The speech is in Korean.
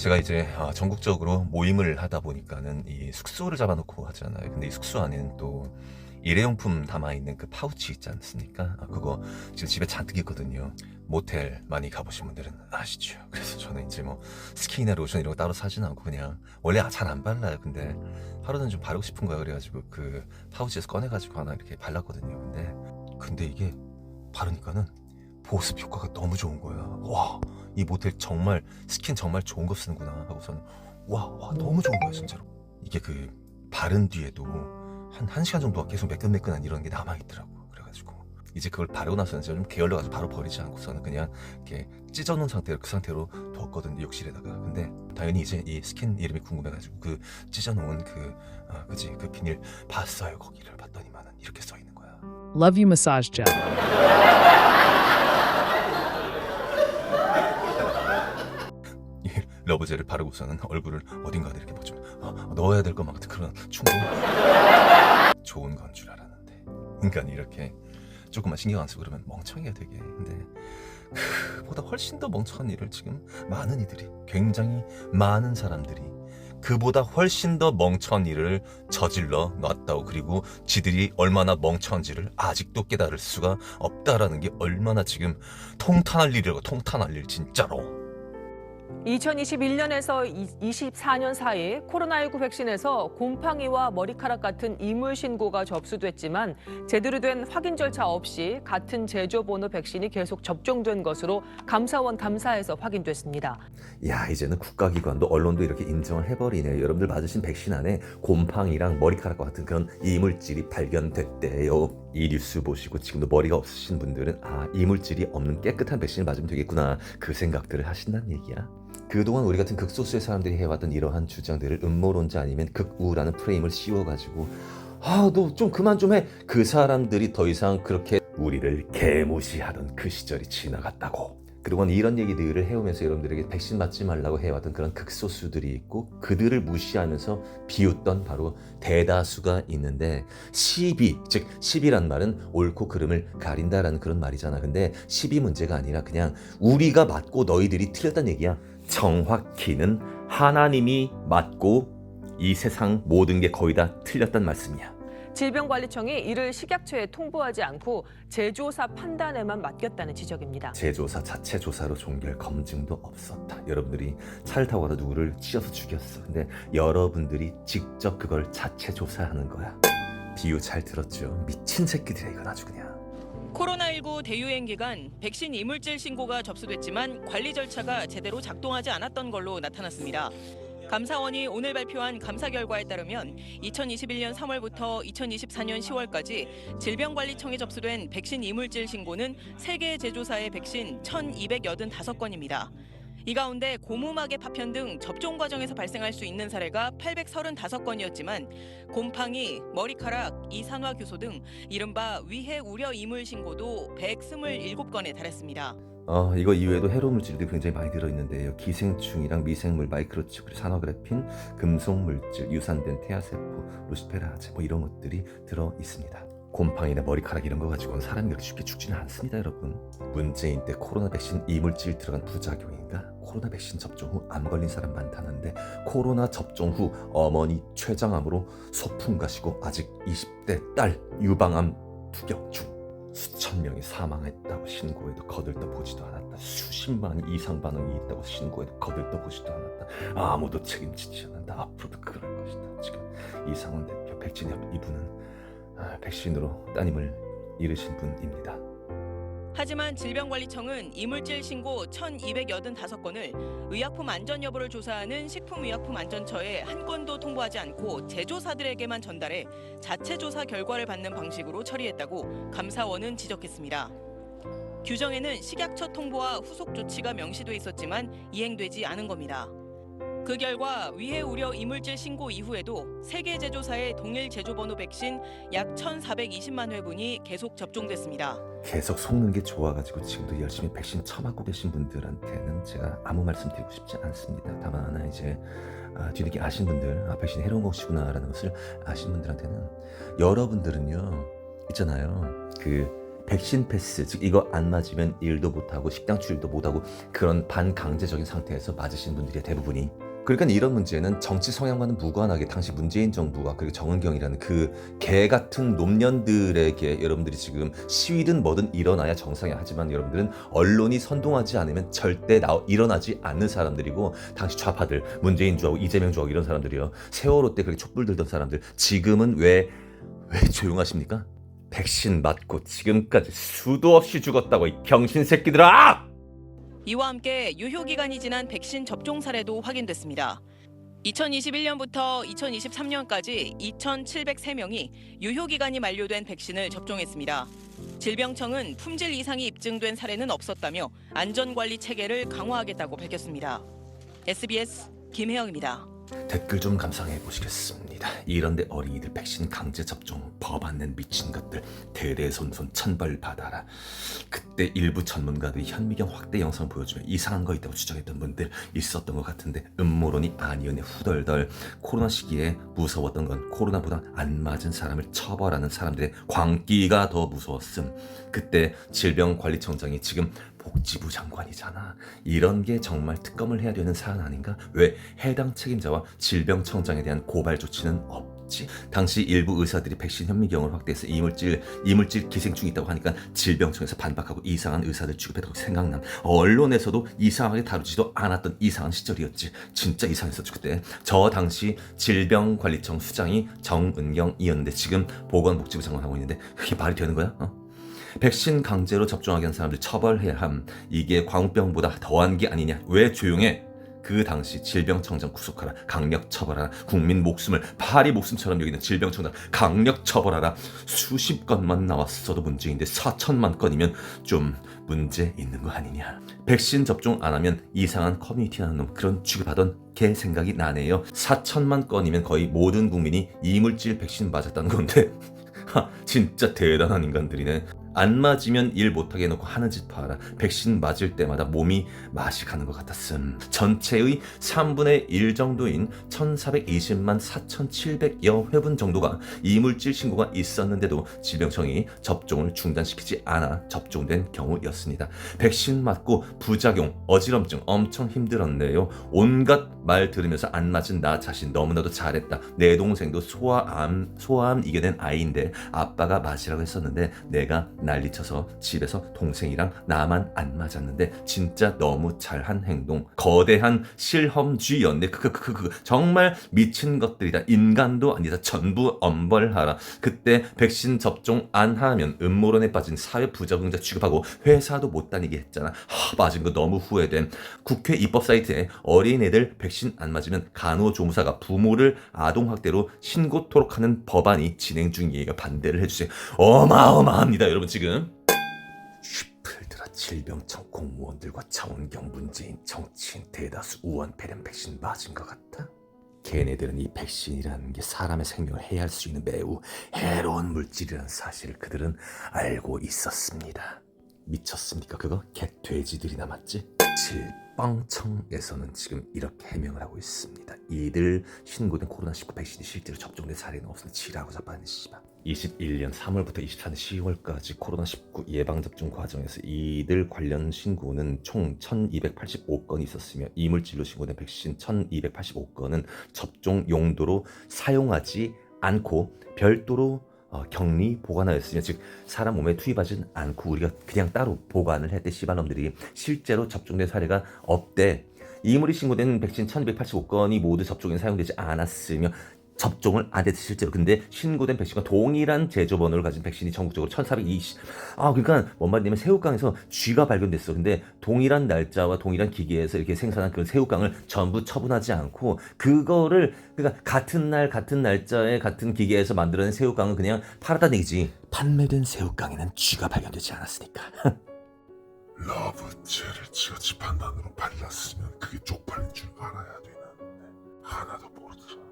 제가 이제 전국적으로 모임을 하다 보니까는 이 숙소를 잡아놓고 하잖아요. 근데 이 숙소 안에는 또 일회용품 담아있는 그 파우치 있지 않습니까? 그거 지금 집에 잔뜩 있거든요. 모텔 많이 가보신 분들은 아시죠? 그래서 저는 이제 뭐 스킨이나 로션 이런 거 따로 사진 않고 그냥 원래 잘 안 발라요. 근데 하루는 좀 바르고 싶은 거야. 그래가지고 그 파우치에서 꺼내가지고 하나 이렇게 발랐거든요. 근데 이게 바르니까는 보습 효과가 너무 좋은 거야. 와, 이 모텔 정말 스킨 정말 좋은 거 쓰는구나 하고서는 와 너무 좋은 거야 진짜로. 이게 그 바른 뒤에도 한 1시간 정도가 계속 매끈매끈한 이런 게 남아있더라고. 그래가지고 이제 그걸 바르고 나서는 좀 게을러가지고 바로 버리지 않고서는 그냥 이렇게 찢어놓은 상태로 그 상태로 뒀거든요, 욕실에다가. 근데 당연히 이제 이 스킨 이름이 궁금해가지고 그 찢어놓은 그 비닐 봤어요. 거기를 봤더니만은 이렇게 써 있는 거야. Love You Massage Gel. 러브젤을 바르고서는 얼굴을 어딘가에 이렇게 뭐 좀 넣어야 될 것 같은 그런 충동. 좋은 건 줄 알았는데 인간이 이렇게 조금만 신경 안 쓰고 그러면 멍청이가 되게. 근데 그보다 훨씬 더 멍청한 일을 지금 많은 이들이, 굉장히 많은 사람들이 그보다 훨씬 더 멍청한 일을 저질러 놨다고. 그리고 지들이 얼마나 멍청한지를 아직도 깨달을 수가 없다라는 게 얼마나 지금 통탄할 일이라고. 통탄할 일 진짜로. 2021년에서 24년 사이 코로나19 백신에서 곰팡이와 머리카락 같은 이물 신고가 접수됐지만 제대로 된 확인 절차 없이 같은 제조번호 백신이 계속 접종된 것으로 감사원 감사에서 확인됐습니다. 야, 이제는 국가기관도 언론도 이렇게 인정을 해버리네요. 여러분들 맞으신 백신 안에 곰팡이랑 머리카락과 같은 그런 이물질이 발견됐대요. 이 뉴스 보시고 지금도 머리가 없으신 분들은 이물질이 없는 깨끗한 백신을 맞으면 되겠구나, 그 생각들을 하신다는 얘기야. 그동안 우리 같은 극소수의 사람들이 해왔던 이러한 주장들을 음모론자 아니면 극우라는 프레임을 씌워가지고 너 좀 그만 좀 해. 그 사람들이 더 이상 그렇게 우리를 개무시하던 그 시절이 지나갔다고. 그동안 이런 얘기들을 해오면서 여러분들에게 백신 맞지 말라고 해왔던 그런 극소수들이 있고, 그들을 무시하면서 비웃던 바로 대다수가 있는데, 시비, 즉 시비란 말은 옳고 그름을 가린다라는 그런 말이잖아. 근데 시비 문제가 아니라 그냥 우리가 맞고 너희들이 틀렸다는 얘기야. 정확히는 하나님이 맞고 이 세상 모든 게 거의 다 틀렸단 말씀이야. 질병관리청이 이를 식약처에 통보하지 않고 제조사 판단에만 맡겼다는 지적입니다. 제조사 자체 조사로 종결 검증도 없었다. 여러분들이 차를 타고 가다 누구를 찢어서 죽였어. 근데 여러분들이 직접 그걸 자체 조사하는 거야. 비유 잘 들었죠? 미친 새끼들이야 이건 아주 그냥. 코로나19 대유행 기간 백신 이물질 신고가 접수됐지만 관리 절차가 제대로 작동하지 않았던 걸로 나타났습니다. 감사원이 오늘 발표한 감사 결과에 따르면 2021년 3월부터 2024년 10월까지 질병관리청에 접수된 백신 이물질 신고는 3개 제조사의 백신 1,285건입니다. 이 가운데 고무막의 파편 등 접종 과정에서 발생할 수 있는 사례가 835건이었지만 곰팡이, 머리카락, 이산화규소 등 이른바 위해 우려 이물 신고도 127건에 달했습니다. 이거 이외에도 해로운 물질들이 굉장히 많이 들어있는데요. 기생충이랑 미생물, 마이크로칩, 산화그래핀, 금속물질, 유산된 태아세포, 루시페라제 이런 것들이 들어있습니다. 곰팡이나 머리카락 이런 거 가지고는 사람이 그렇게 쉽게 죽지는 않습니다, 여러분. 문재인 때 코로나 백신 이물질 들어간 부작용인가? 코로나 백신 접종 후 암 걸린 사람 많다는데 코로나 접종 후 어머니 췌장암으로 소풍 가시고 아직 20대 딸 유방암 투격 중. 수천 명이 사망했다고 신고해도 거들떠보지도 않았다. 수십만 이상 반응이 있다고 신고해도 거들떠보지도 않았다. 아무도 책임지지 않는다. 앞으로도 그럴 것이다. 지금 이상원 대표 백신 이분은 백신으로 따님을 잃으신 분입니다. 하지만 질병관리청은 이물질 신고 1,285건을 의약품 안전 여부를 조사하는 식품의약품안전처에 한 건도 통보하지 않고 제조사들에게만 전달해 자체 조사 결과를 받는 방식으로 처리했다고 감사원은 지적했습니다. 규정에는 식약처 통보와 후속 조치가 명시돼 있었지만 이행되지 않은 겁니다. 그 결과 위해 우려 이물질 신고 이후에도 3개 제조사의 동일 제조번호 백신 약 1,420만 회분이 계속 접종됐습니다. 계속 속는 게 좋아가지고 지금도 열심히 백신 처맞고 계신 분들한테는 제가 아무 말씀 드리고 싶지 않습니다. 다만 이제 뒤늦게 아신 분들, 백신이 해로운 것이구나라는 것을 아신 분들한테는, 여러분들은요 있잖아요, 그 백신 패스, 즉 이거 안 맞으면 일도 못하고 식당 출입도 못하고 그런 반강제적인 상태에서 맞으신 분들이 대부분이. 그러니까 이런 문제는 정치 성향과는 무관하게 당시 문재인 정부와 그리고 정은경이라는 그 개 같은 놈년들에게 여러분들이 지금 시위든 뭐든 일어나야 정상이야. 하지만 여러분들은 언론이 선동하지 않으면 절대 일어나지 않는 사람들이고, 당시 좌파들, 문재인 주하고 이재명 주하고 이런 사람들이요. 세월호 때 그렇게 촛불 들던 사람들 지금은 왜 조용하십니까? 백신 맞고 지금까지 수도 없이 죽었다고, 이 병신 새끼들아! 이와 함께 유효기간이 지난 백신 접종 사례도 확인됐습니다. 2021년부터 2023년까지 2,703명이 유효기간이 만료된 백신을 접종했습니다. 질병청은 품질 이상이 입증된 사례는 없었다며 안전관리 체계를 강화하겠다고 밝혔습니다. SBS 김혜영입니다. 댓글 좀 감상해 보시겠습니다. 이런데 어린이들 백신 강제 접종 법안 낸 미친 것들 대대손손 천벌받아라. 그때 일부 전문가들이 현미경 확대 영상 보여주면 이상한 거 있다고 주장했던 분들 있었던 것 같은데 음모론이 아니었네. 후덜덜. 코로나 시기에 무서웠던 건 코로나보다 안 맞은 사람을 처벌하는 사람들의 광기가 더 무서웠음. 그때 질병관리청장이 지금 복지부 장관이잖아. 이런 게 정말 특검을 해야 되는 사안 아닌가? 왜 해당 책임자와 질병청장에 대한 고발 조치는 없지? 당시 일부 의사들이 백신 현미경을 확대해서 이물질 기생충이 있다고 하니까 질병청에서 반박하고 이상한 의사들 취급했다고 생각남. 언론에서도 이상하게 다루지도 않았던 이상한 시절이었지. 진짜 이상했었죠 그때. 저 당시 질병관리청 수장이 정은경이었는데 지금 보건복지부 장관 하고 있는데 그게 말이 되는 거야? 백신 강제로 접종하게 한 사람들 처벌해야 함. 이게 광우병보다 더한 게 아니냐. 왜 조용해? 그 당시 질병청장 구속하라. 강력 처벌하라. 국민 목숨을 파리 목숨처럼 여기는 질병청장 강력 처벌하라. 수십 건만 나왔어도 문제인데 4천만 건이면 좀 문제 있는 거 아니냐. 백신 접종 안 하면 이상한 커뮤니티라는 놈, 그런 취급하던 개 생각이 나네요. 4천만 건이면 거의 모든 국민이 이물질 백신 맞았다는 건데 진짜 대단한 인간들이네. 안 맞으면 일 못하게 해놓고 하는 짓 봐라. 백신 맞을 때마다 몸이 맛이 가는 것 같았음. 전체의 3분의 1 정도인 1420만 4700여 회분 정도가 이물질 신고가 있었는데도 질병청이 접종을 중단시키지 않아 접종된 경우였습니다. 백신 맞고 부작용, 어지럼증 엄청 힘들었네요. 온갖 말 들으면서 안 맞은 나 자신 너무나도 잘했다. 내 동생도 소아암 이겨낸 아이인데 아빠가 맞으라고 했었는데 내가 난리쳐서 집에서 동생이랑 나만 안 맞았는데 진짜 너무 잘한 행동. 거대한 실험주의였네. 정말 미친 것들이다. 인간도 아니다. 전부 엄벌하라. 그때 백신 접종 안 하면 음모론에 빠진 사회 부적응자 취급하고 회사도 못 다니게 했잖아. 맞은 거 너무 후회됨. 국회 입법 사이트에 어린애들 백신 안 맞으면 간호조무사가 부모를 아동학대로 신고토록 하는 법안이 진행 중이에요. 반대를 해주세요. 어마어마합니다 여러분. 지금 슈플들아, 질병청 공무원들과 정은경, 문재인 정치인 대다수 우원패렴 백신 맞은 것 같다. 걔네들은 이 백신이라는 게 사람의 생명을 해할 수 있는 매우 해로운 물질이라는 사실을 그들은 알고 있었습니다. 미쳤습니까 그거? 개돼지들이나 맞지? 질병청에서는 지금 이렇게 해명을 하고 있습니다. 이들 신고된 코로나19 백신이 실제로 접종된 사례는 없으니 지라고 자빠는 씨발. 21년 3월부터 24년 10월까지 코로나19 예방접종 과정에서 이들 관련 신고는 총 1285건이 있었으며 이물질로 신고된 백신 1285건은 접종 용도로 사용하지 않고 별도로 격리 보관하였으며, 즉 사람 몸에 투입하진 않고 우리가 그냥 따로 보관을 했대. 씨발놈들이. 실제로 접종된 사례가 없대. 이물이 신고된 백신 1285건이 모두 접종에 사용되지 않았으며 접종을 안 했대 실제로. 근데 신고된 백신과 동일한 제조번호를 가진 백신이 전국적으로 1420. 그러니까 뭔 말이냐면 새우깡에서 쥐가 발견됐어. 근데 동일한 날짜와 동일한 기계에서 이렇게 생산한 그런 새우깡을 전부 처분하지 않고 그거를 그러니까 같은 날 같은 날짜에 같은 기계에서 만들어낸 새우깡은 그냥 팔았다는 얘기지. 판매된 새우깡에는 쥐가 발견되지 않았으니까. 러브젤을 지어지 판단으로 발랐으면 그게 쪽팔린 줄 알아야 되는데 하나도 모르더라.